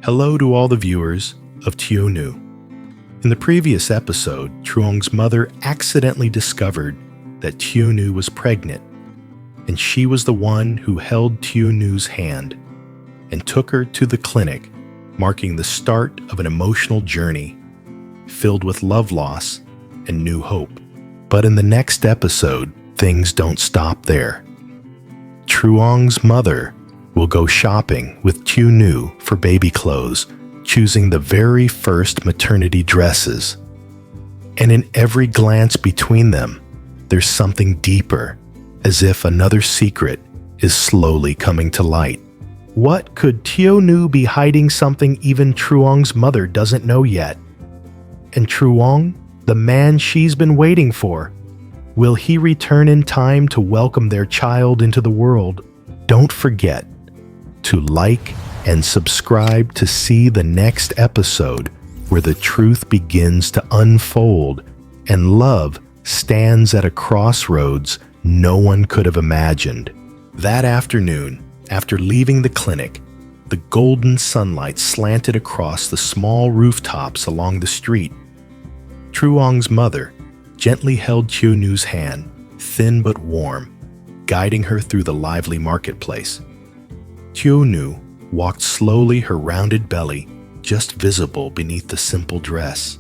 Hello to all the viewers of Tieu. In the previous episode, Truong's mother accidentally discovered that Tieu was pregnant, and she was the one who held Tieu's hand and took her to the clinic, marking the start of an emotional journey filled with love loss and new hope. But in the next episode, things don't stop there. Truong's mother will go shopping with Tieu for baby clothes, choosing the very first maternity dresses. And in every glance between them, there's something deeper, as if another secret is slowly coming to light. What could Tieu be hiding, something even Truong's mother doesn't know yet? And Truong, the man she's been waiting for, will he return in time to welcome their child into the world? Don't forget to like and subscribe to see the next episode where the truth begins to unfold and love stands at a crossroads no one could have imagined. That afternoon, after leaving the clinic, the golden sunlight slanted across the small rooftops along the street. Truong's mother gently held Tieu's hand, thin but warm, guiding her through the lively marketplace. Tieu walked slowly, her rounded belly just visible beneath the simple dress.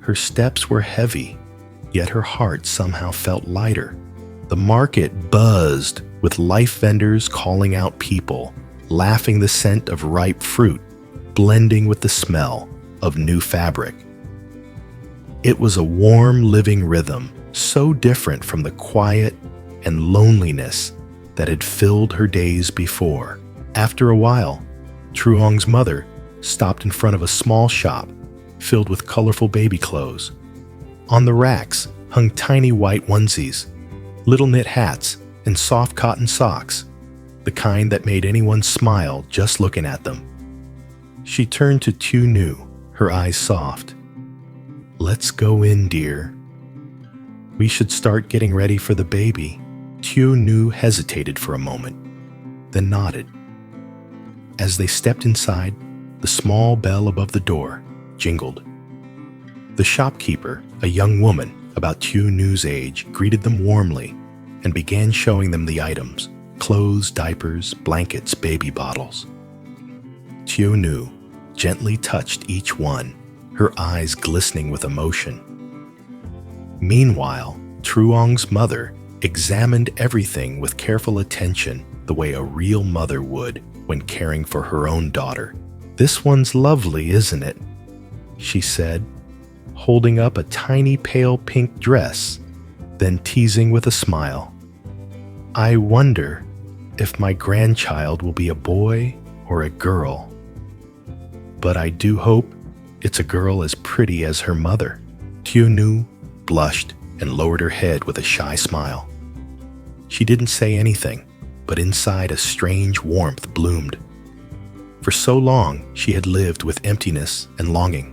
Her steps were heavy, yet her heart somehow felt lighter. The market buzzed with life vendors calling out people, laughing, the scent of ripe fruit blending with the smell of new fabric. It was a warm, living rhythm, so different from the quiet and loneliness that had filled her days before. After a while, Truong's mother stopped in front of a small shop filled with colorful baby clothes. On the racks hung tiny white onesies, little knit hats, and soft cotton socks, the kind that made anyone smile just looking at them. She turned to Tieu, her eyes soft. "Let's go in, dear. We should start getting ready for the baby." Tieu hesitated for a moment, then nodded. As they stepped inside, the small bell above the door jingled. The shopkeeper, a young woman about Tieu's age, greeted them warmly and began showing them the items: clothes, diapers, blankets, baby bottles. Tieu gently touched each one, her eyes glistening with emotion. Meanwhile, Truong's mother examined everything with careful attention, the way a real mother would when caring for her own daughter. "This one's lovely, isn't it?" she said, holding up a tiny pale pink dress, then teasing with a smile. "I wonder if my grandchild will be a boy or a girl. But I do hope it's a girl as pretty as her mother." Tieu blushed and lowered her head with a shy smile. She didn't say anything, but inside a strange warmth bloomed. For so long, she had lived with emptiness and longing.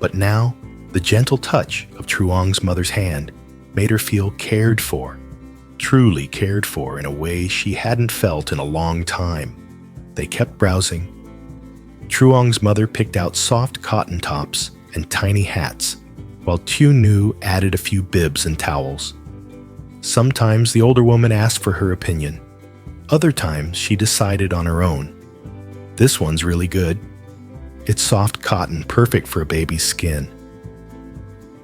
But now, the gentle touch of Truong's mother's hand made her feel cared for, truly cared for in a way she hadn't felt in a long time. They kept browsing. Truong's mother picked out soft cotton tops and tiny hats, while Tieu added a few bibs and towels. Sometimes the older woman asked for her opinion. Other times she decided on her own. "This one's really good. It's soft cotton, perfect for a baby's skin."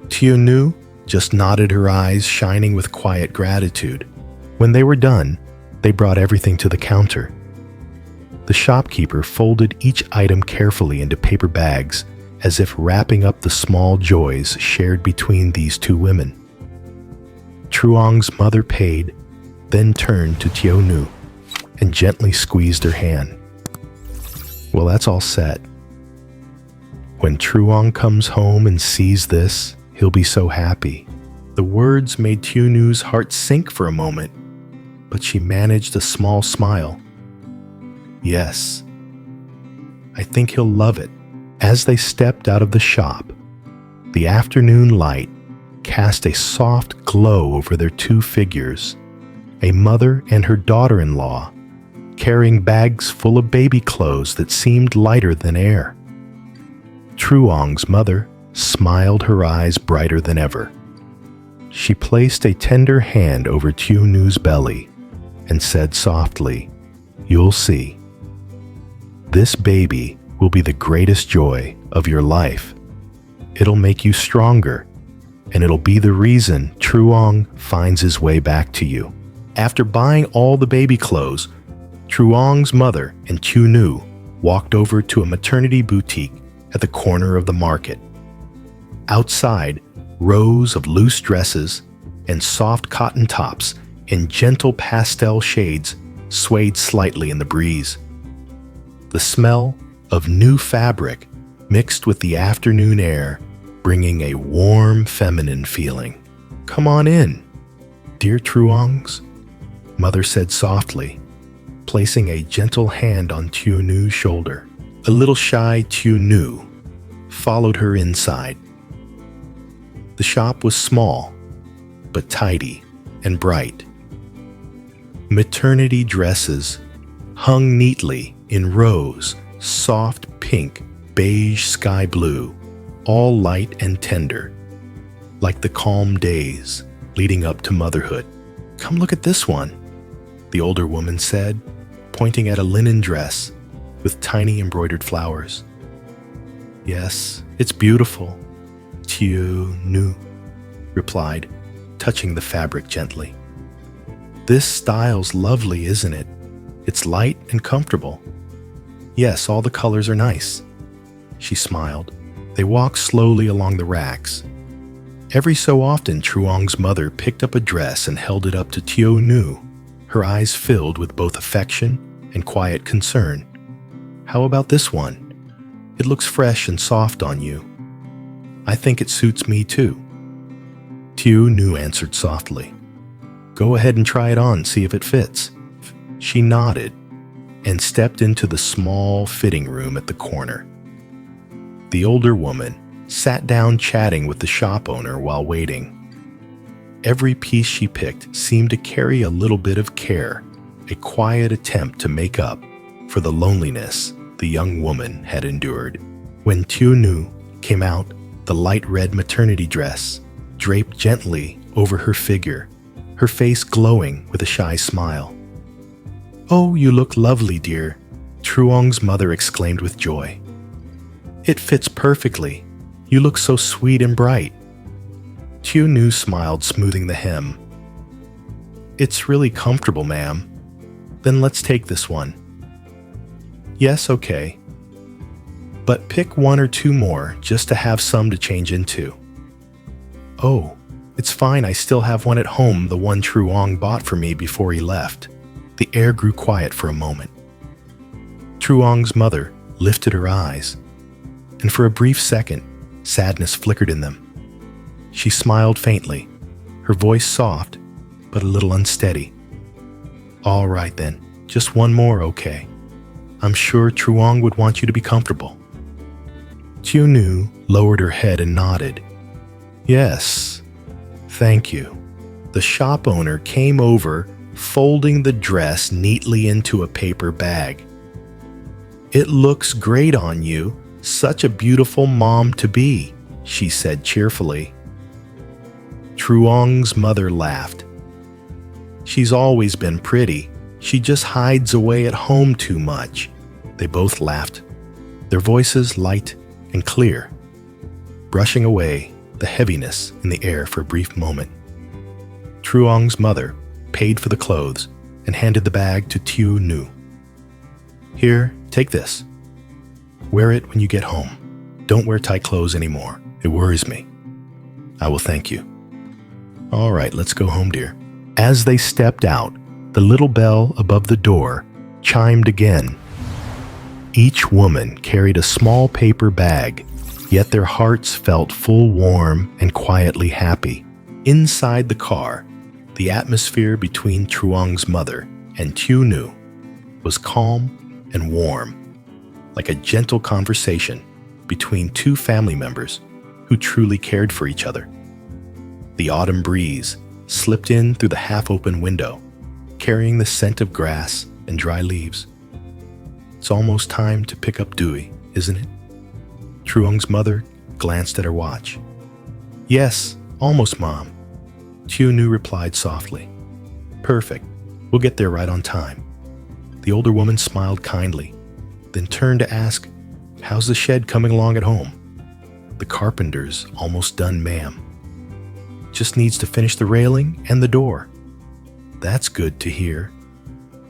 Tieu just nodded, her eyes shining with quiet gratitude. When they were done, they brought everything to the counter. The shopkeeper folded each item carefully into paper bags, as if wrapping up the small joys shared between these two women. Truong's mother paid, then turned to Tieu and gently squeezed her hand. "Well, that's all set. When Truong comes home and sees this, he'll be so happy." The words made Tieu's heart sink for a moment, but she managed a small smile. "Yes, I think he'll love it." As they stepped out of the shop, the afternoon light cast a soft glow over their two figures, a mother and her daughter-in-law, carrying bags full of baby clothes that seemed lighter than air. Truong's mother smiled, her eyes brighter than ever. She placed a tender hand over Tieu belly and said softly, "You'll see. This baby will be the greatest joy of your life. It'll make you stronger, and it'll be the reason Truong finds his way back to you." After buying all the baby clothes, Truong's mother and Tieu walked over to a maternity boutique at the corner of the market. Outside, rows of loose dresses and soft cotton tops in gentle pastel shades swayed slightly in the breeze. The smell of new fabric mixed with the afternoon air, bringing a warm feminine feeling. "Come on in, dear Truong's," Mother said softly, placing a gentle hand on Tieu's shoulder. A little shy Tieu followed her inside. The shop was small, but tidy and bright. Maternity dresses hung neatly in rows, soft pink, beige, sky blue, all light and tender, like the calm days leading up to motherhood. "Come look at this one," the older woman said, pointing at a linen dress with tiny embroidered flowers. "Yes, it's beautiful," Tieu replied, touching the fabric gently. "This style's lovely, isn't it? It's light and comfortable." "Yes, all the colors are nice," she smiled. They walked slowly along the racks. Every so often, Truong's mother picked up a dress and held it up to Tieu, her eyes filled with both affection and quiet concern. "How about this one? It looks fresh and soft on you." "I think it suits me too," Tieu answered softly. "Go ahead and try it on, see if it fits." She nodded and stepped into the small fitting room at the corner. The older woman sat down chatting with the shop owner while waiting. Every piece she picked seemed to carry a little bit of care, a quiet attempt to make up for the loneliness the young woman had endured. When Tieu came out, the light red maternity dress draped gently over her figure, her face glowing with a shy smile. "Oh, you look lovely, dear," Truong's mother exclaimed with joy. "It fits perfectly. You look so sweet and bright." Tieu smiled, smoothing the hem. "It's really comfortable, ma'am." "Then let's take this one." "Yes, okay. But pick one or two more just to have some to change into." "Oh, it's fine. I still have one at home, the one Truong bought for me before he left." The air grew quiet for a moment. Truong's mother lifted her eyes, and for a brief second, sadness flickered in them. She smiled faintly, her voice soft, but a little unsteady. "All right then, just one more, okay? I'm sure Truong would want you to be comfortable." Tieu lowered her head and nodded. "Yes, thank you." The shop owner came over, folding the dress neatly into a paper bag. "It looks great on you. Such a beautiful mom to be," she said cheerfully. Truong's mother laughed. "She's always been pretty. She just hides away at home too much." They both laughed, their voices light and clear, brushing away the heaviness in the air for a brief moment. Truong's mother paid for the clothes and handed the bag to Tieu. "Here, take this. Wear it when you get home. Don't wear tight clothes anymore. It worries me." "I will thank you." "All right, let's go home, dear." As they stepped out, the little bell above the door chimed again. Each woman carried a small paper bag, yet their hearts felt full, warm, and quietly happy. Inside the car, the atmosphere between Truong's mother and Tieu was calm and warm, like a gentle conversation between two family members who truly cared for each other. The autumn breeze slipped in through the half-open window, carrying the scent of grass and dry leaves. It's almost time to pick up Dewey, isn't it? Truong's mother glanced at her watch. Yes, almost, Mom. Tieu Nu replied softly. Perfect. We'll get there right on time. The older woman smiled kindly, then turned to ask, How's the shed coming along at home? The carpenter's almost done, ma'am. Just needs to finish the railing and the door. That's good to hear.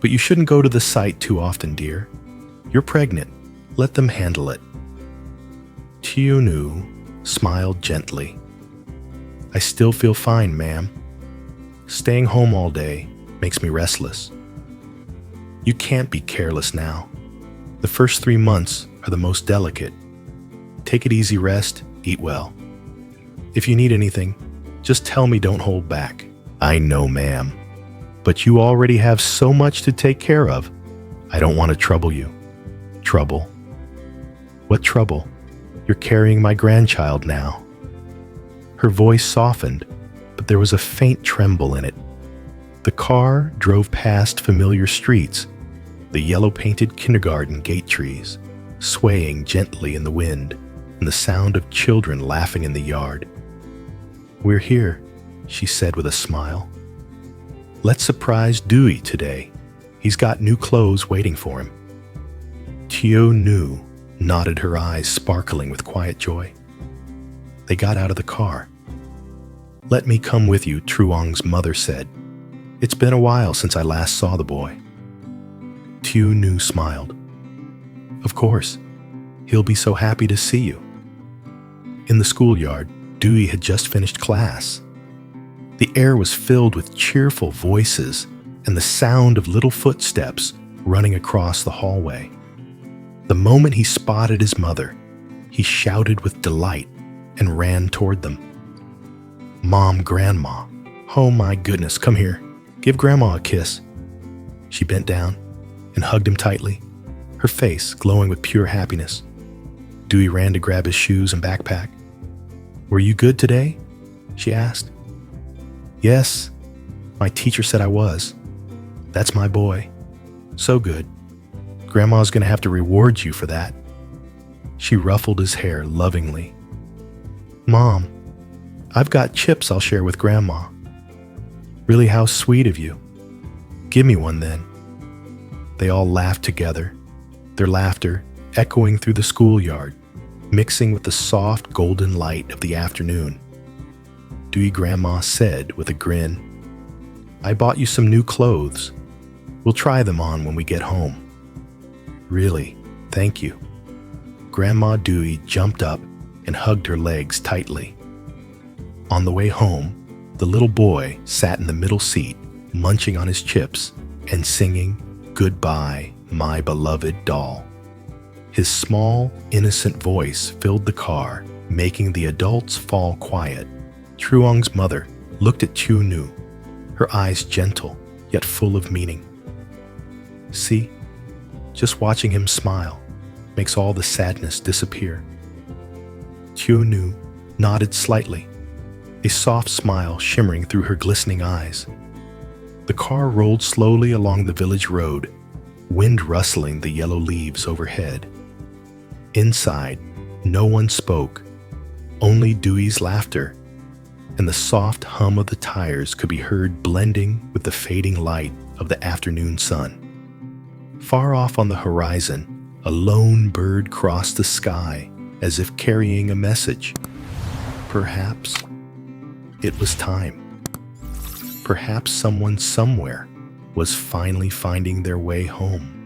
But you shouldn't go to the site too often, dear. You're pregnant. Let them handle it. Tieu Nu smiled gently. I still feel fine, ma'am. Staying home all day makes me restless. You can't be careless now. The first 3 months are the most delicate. Take it easy, rest, eat well. If you need anything, just tell me, don't hold back. I know, ma'am. But you already have so much to take care of. I don't want to trouble you. Trouble? What trouble? You're carrying my grandchild now. Her voice softened, but there was a faint tremble in it. The car drove past familiar streets, the yellow-painted kindergarten gate trees, swaying gently in the wind, and the sound of children laughing in the yard. We're here, she said with a smile. Let's surprise Dewey today. He's got new clothes waiting for him. Tieu Nu nodded, her eyes sparkling with quiet joy. They got out of the car. Let me come with you, Truong's mother said. It's been a while since I last saw the boy. Tieu Nu smiled. Of course. He'll be so happy to see you. In the schoolyard, Dewey had just finished class. The air was filled with cheerful voices and the sound of little footsteps running across the hallway. The moment he spotted his mother, he shouted with delight and ran toward them. Mom, Grandma. Oh my goodness, come here. Give Grandma a kiss. She bent down and hugged him tightly, her face glowing with pure happiness. Dewey ran to grab his shoes and backpack. Were you good today? She asked. Yes, my teacher said I was. That's my boy. So good. Grandma's going to have to reward you for that. She ruffled his hair lovingly. Mom, I've got chips I'll share with Grandma. Really, how sweet of you. Give me one then. They all laughed together, their laughter echoing through the schoolyard, mixing with the soft golden light of the afternoon. Dewey Grandma said with a grin, I bought you some new clothes. We'll try them on when we get home. Really, thank you. Grandma Dewey jumped up and hugged her legs tightly. On the way home, the little boy sat in the middle seat, munching on his chips and singing, Goodbye, my beloved doll. His small, innocent voice filled the car, making the adults fall quiet. Truong's mother looked at Tieu Nu, her eyes gentle yet full of meaning. See, just watching him smile makes all the sadness disappear. Tieu Nu nodded slightly, a soft smile shimmering through her glistening eyes. The car rolled slowly along the village road, wind rustling the yellow leaves overhead. Inside, no one spoke, only Dewey's laughter, and the soft hum of the tires could be heard blending with the fading light of the afternoon sun. Far off on the horizon, a lone bird crossed the sky as if carrying a message. Perhaps it was time. Perhaps someone somewhere was finally finding their way home.